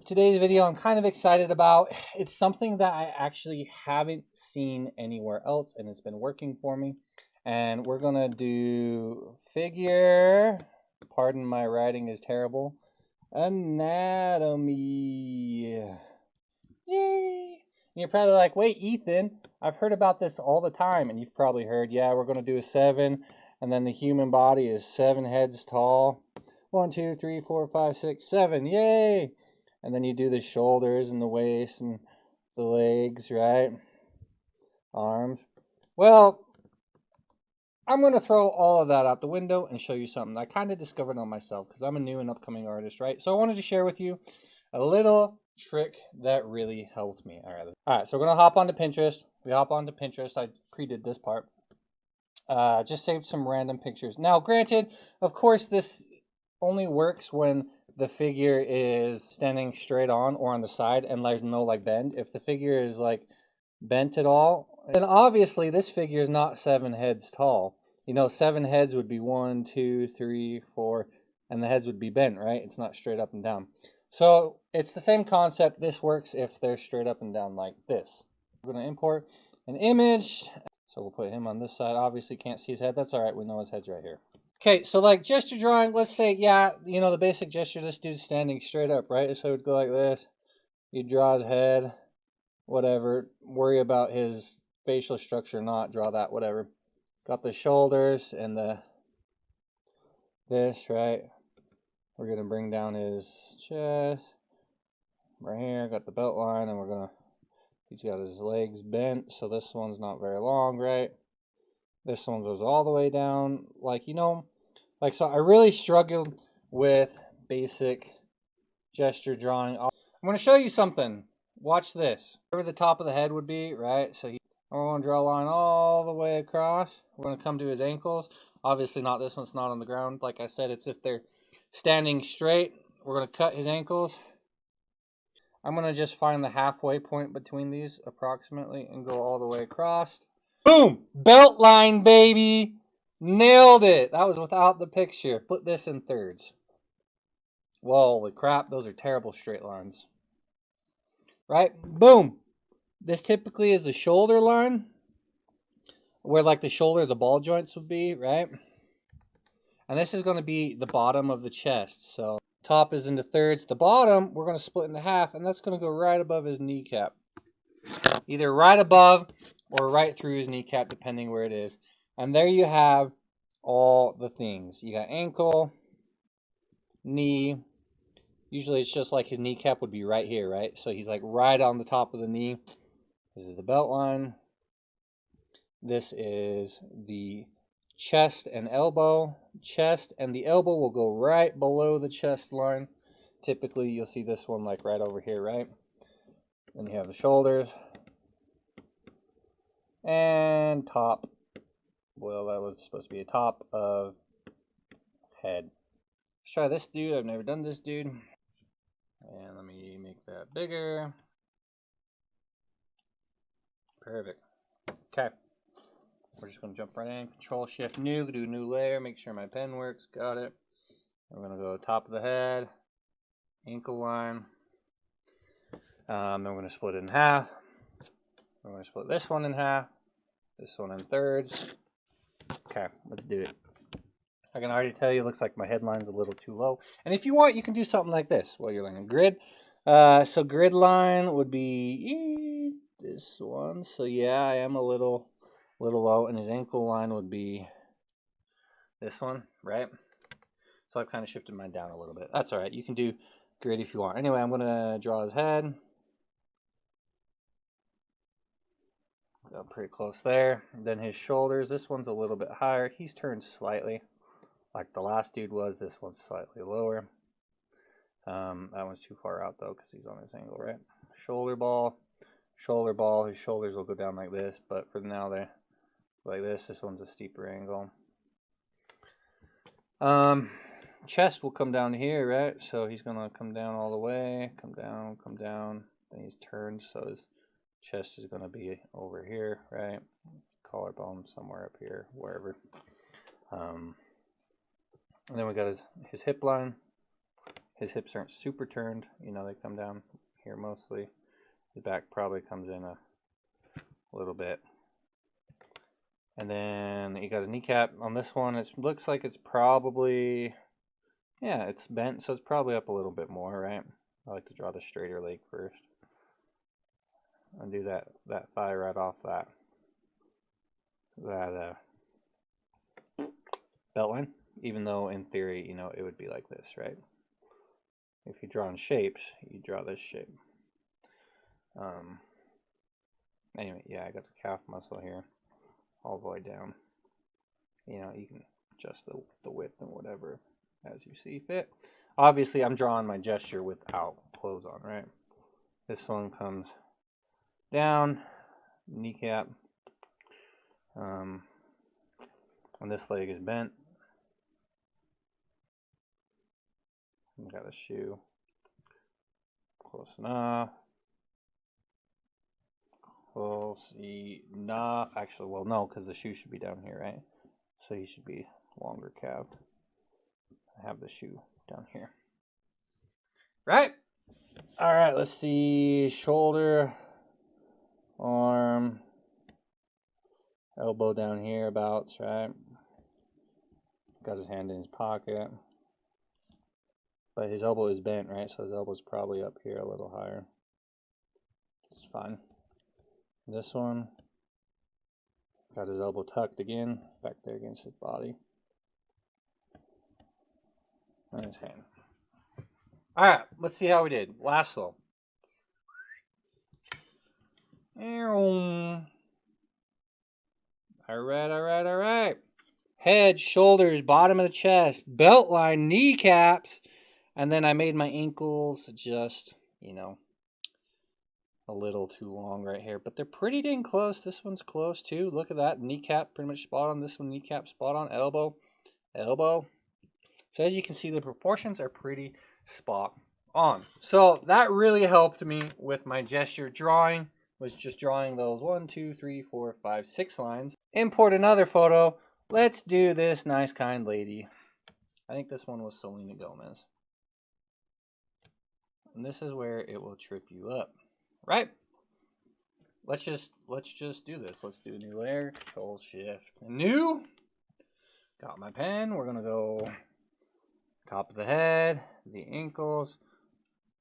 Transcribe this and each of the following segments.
Today's video I'm kind of excited about. It's something that I actually haven't seen anywhere else and it's been working for me. And we're gonna do figure, pardon my writing is terrible, anatomy. Yay! And you're probably like, wait, Ethan, I've heard about this all the time. And you've probably heard, yeah, we're gonna do a 7, and then the human body is 7 heads tall. 1, 2, 3, 4, 5, 6, 7. Yay! And then you do the shoulders and the waist and the legs, right? Arms. Well, I'm going to throw all of that out the window and show you something I kind of discovered on myself because I'm a new and upcoming artist, right? So I wanted to share with you a little trick that really helped me. All right, so we're going to hop onto Pinterest. We hop onto Pinterest. I pre-did this part. Just saved some random pictures. Now, granted, of course, this only works when the figure is standing straight on or on the side and there's no like bend. If the figure is like bent at all, then obviously this figure is not 7 heads tall. You know, 7 heads would be 1, 2, 3, 4, and the heads would be bent, right? It's not straight up and down. So it's the same concept. This works if they're straight up and down like this. We're going to import an image. So we'll put him on this side. Obviously can't see his head. That's all right. We know his head's right here. Okay, so like gesture drawing, let's say, yeah, you know, the basic gesture, this dude's standing straight up, right? So it would go like this. You draw his head, whatever. Worry about his facial structure, not draw that, whatever. Got the shoulders and this, right? We're going to bring down his chest. Right here, got the belt line, and he's got his legs bent, so this one's not very long, right? This one goes all the way down, like, you know, like, so I really struggled with basic gesture drawing. I'm going to show you something. Watch this. Where the top of the head would be, right? So we're going to draw a line all the way across. We're going to come to his ankles. Obviously not this one's not on the ground. Like I said, it's if they're standing straight. We're going to cut his ankles. I'm going to just find the halfway point between these approximately and go all the way across. Boom! Belt line, baby! Nailed it! That was without the picture. Put this in thirds. Whoa, holy crap, those are terrible straight lines. Right? Boom! This typically is the shoulder line, where like the shoulder, the ball joints would be, right? And this is going to be the bottom of the chest. So top is into thirds. The bottom, we're going to split into half, and that's going to go right above his kneecap. Either right above or right through his kneecap, depending where it is. And there you have all the things. You got ankle, knee. Usually it's just like his kneecap would be right here, right? So he's like right on the top of the knee. This is the belt line. This is the chest and elbow. Chest and the elbow will go right below the chest line. Typically you'll see this one like right over here, right? Then you have the shoulders. And top. Well, that was supposed to be a top of head. Let's try this dude. I've never done this dude. And let me make that bigger. Perfect. Okay. We're just going to jump right in. Control Shift New. Do a new layer. Make sure my pen works. Got it. We're going to go top of the head. Ankle line. Then we're going to split it in half. We're going to split this one in half. This one in thirds. Okay, let's do it. I can already tell you it looks like my headline's a little too low. And if you want, you can do something like this while you're learning grid. So grid line would be this one. So yeah, I am a little low. And his ankle line would be this one, right? So I've kind of shifted mine down a little bit. That's all right. You can do grid if you want. Anyway, I'm going to draw his head. Got pretty close there. Then his shoulders. This one's a little bit higher. He's turned slightly. Like the last dude was, this one's slightly lower. That one's too far out though because he's on this angle, right? Shoulder ball. His shoulders will go down like this, but for now they're like this. This one's a steeper angle. Chest will come down here, right? So he's gonna come down all the way, come down. Then he's turned, so his chest is gonna be over here, right? Collarbone somewhere up here, wherever. And then we got his hip line. His hips aren't super turned. You know, they come down here mostly. His back probably comes in a little bit. And then you got his kneecap on this one. It looks like it's probably, yeah, it's bent, so it's probably up a little bit more, right? I like to draw the straighter leg first. And do that thigh right off that belt line. Even though in theory, you know, it would be like this, right? If you draw in shapes, you draw this shape. Anyway, yeah, I got the calf muscle here all the way down. You know, you can adjust the width and whatever as you see fit. Obviously, I'm drawing my gesture without clothes on, right? This one comes down, kneecap, and this leg is bent. We got a shoe, close enough. Close enough. Actually, well, no, because the shoe should be down here, right? So he should be longer calved. I have the shoe down here. Right? All right, let's see. Shoulder, arm, elbow down here, abouts, right? Got his hand in his pocket. But his elbow is bent, right? So his elbow's probably up here a little higher. It's fine. This one, got his elbow tucked again, back there against his body. And his hand. Alright, let's see how we did. Lasso. Alright. Head, shoulders, bottom of the chest, belt line, kneecaps. And then I made my ankles just, you know, a little too long right here. But they're pretty dang close. This one's close too. Look at that. Kneecap pretty much spot on. This one, kneecap spot on. Elbow. So as you can see, the proportions are pretty spot on. So that really helped me with my gesture drawing. Was just drawing those 1, 2, 3, 4, 5, 6 lines. Import another photo. Let's do this nice kind lady. I think this one was Selena Gomez. And this is where it will trip you up, right? Let's just do this. Let's do a new layer. Control Shift New. Got my pen. We're gonna go top of the head, the ankles,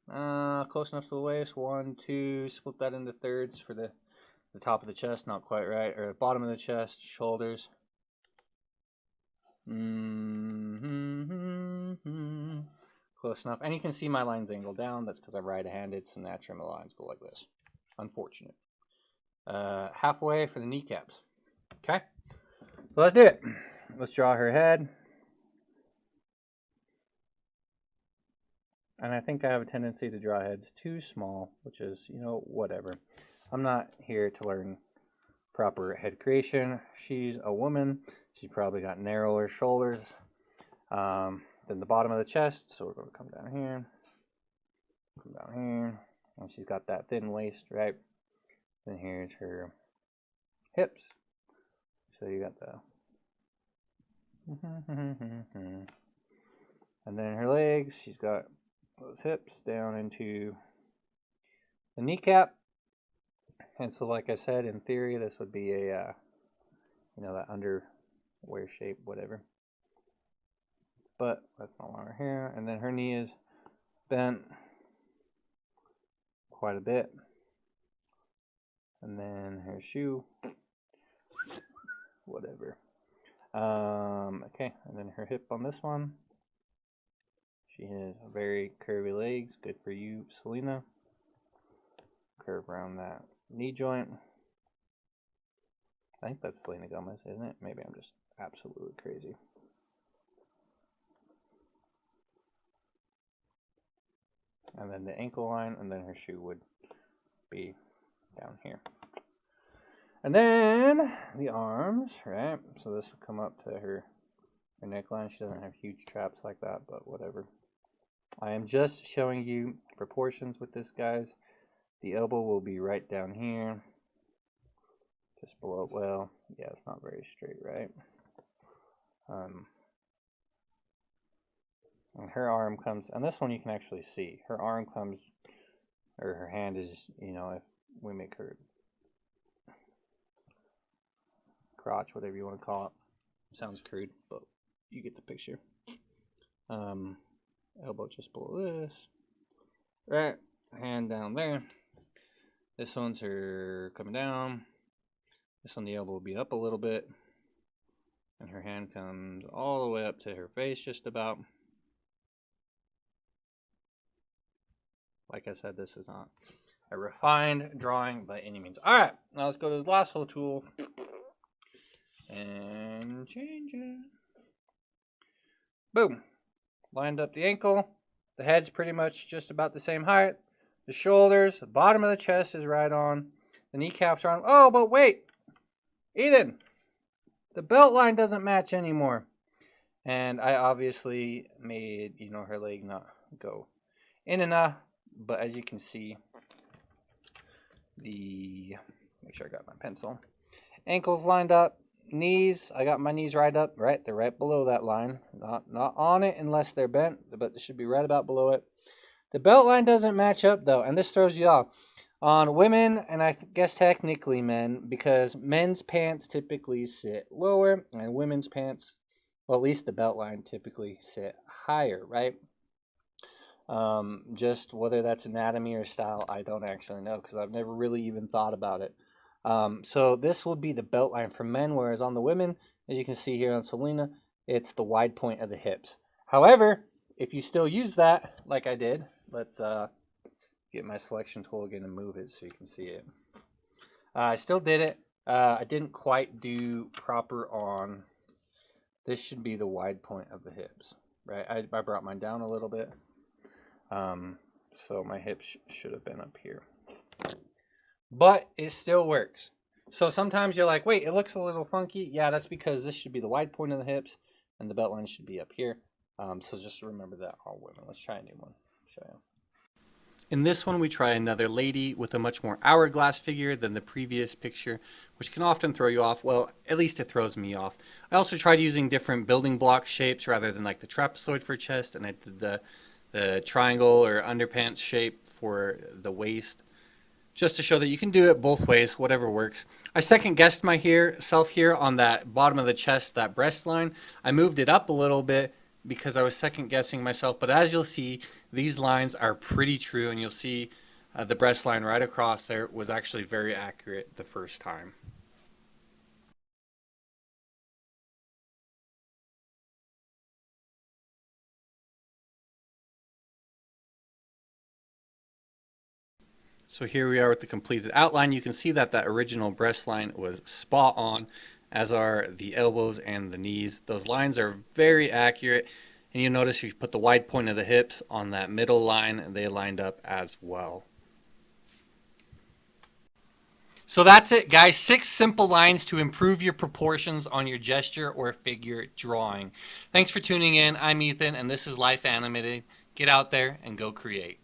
close enough to the waist. 1, 2. Split that into thirds for the top of the chest. Not quite right. Or bottom of the chest, shoulders. Close enough. And you can see my lines angle down. That's because I'm right-handed, so naturally my lines go like this. Unfortunate. Halfway for the kneecaps. Okay? So let's do it. Let's draw her head. And I think I have a tendency to draw heads too small, which is, you know, whatever. I'm not here to learn proper head creation. She's a woman. She's probably got narrower shoulders than the bottom of the chest. So we're going to come down here. Come down here. And she's got that thin waist, right? Then here's her hips. So you got the... And then her legs. She's got those hips down into the kneecap. And so, like I said, in theory, this would be a, you know, that underwear shape, whatever. But that's no longer here. And then her knee is bent quite a bit. And then her shoe, whatever. Okay, and then her hip on this one. She has very curvy legs. Good for you, Selena. Curve around that knee joint. I think that's Selena Gomez, isn't it? Maybe I'm just absolutely crazy. And then the ankle line, and then her shoe would be down here. And then the arms, right? So this will come up to her neckline. She doesn't have huge traps like that, but whatever. I am just showing you proportions with this, guys. The elbow will be right down here. Just below, well, yeah, it's not very straight, right? And her arm comes, and this one you can actually see. Her arm comes, or her hand is, you know, if we make her crotch, whatever you want to call it. Sounds crude, but you get the picture. Elbow just below this. Right, hand down there. This one's her coming down. This one, the elbow will be up a little bit. And her hand comes all the way up to her face, just about. Like I said, this is not a refined drawing by any means. All right, now let's go to the lasso tool and change it. Boom. Lined up the ankle. The head's pretty much just about the same height. The shoulders, the bottom of the chest is right on. The kneecaps are on. Oh, but wait. Ethan, the belt line doesn't match anymore. And I obviously made, you know, her leg not go in enough. But as you can see, make sure I got my pencil. Ankles lined up. Knees, I got my knees right up, right? They're right below that line. Not on it unless they're bent, but they should be right about below it. The belt line doesn't match up though, and this throws you off. On women, and I guess technically men, because men's pants typically sit lower, and women's pants, well, at least the belt line typically sit higher, right? Just whether that's anatomy or style, I don't actually know, because I've never really even thought about it. So this would be the belt line for men, whereas on the women, as you can see here on Selena, it's the wide point of the hips. However, if you still use that, like I did, let's get my selection tool again and move it so you can see it. I still did it. I didn't quite do proper on, this should be the wide point of the hips, right? I brought mine down a little bit. So my hips should have been up here. But it still works. So sometimes you're like, wait, it looks a little funky. Yeah, that's because this should be the wide point of the hips and the belt line should be up here. So just remember that, all women. Let's try a new one. Show you. In this one, we try another lady with a much more hourglass figure than the previous picture, which can often throw you off. Well, at least it throws me off. I also tried using different building block shapes rather than like the trapezoid for chest, and I did the triangle or underpants shape for the waist, just to show that you can do it both ways, whatever works. I second guessed myself here on that bottom of the chest, that breast line. I moved it up a little bit because I was second guessing myself, but as you'll see, these lines are pretty true, and you'll see the breast line right across there was actually very accurate the first time. So here we are with the completed outline. You can see that that original breast line was spot on, as are the elbows and the knees. Those lines are very accurate. And you notice if you put the wide point of the hips on that middle line, they lined up as well. So that's it, guys. 6 simple lines to improve your proportions on your gesture or figure drawing. Thanks for tuning in. I'm Ethan, and this is Life Animated. Get out there and go create.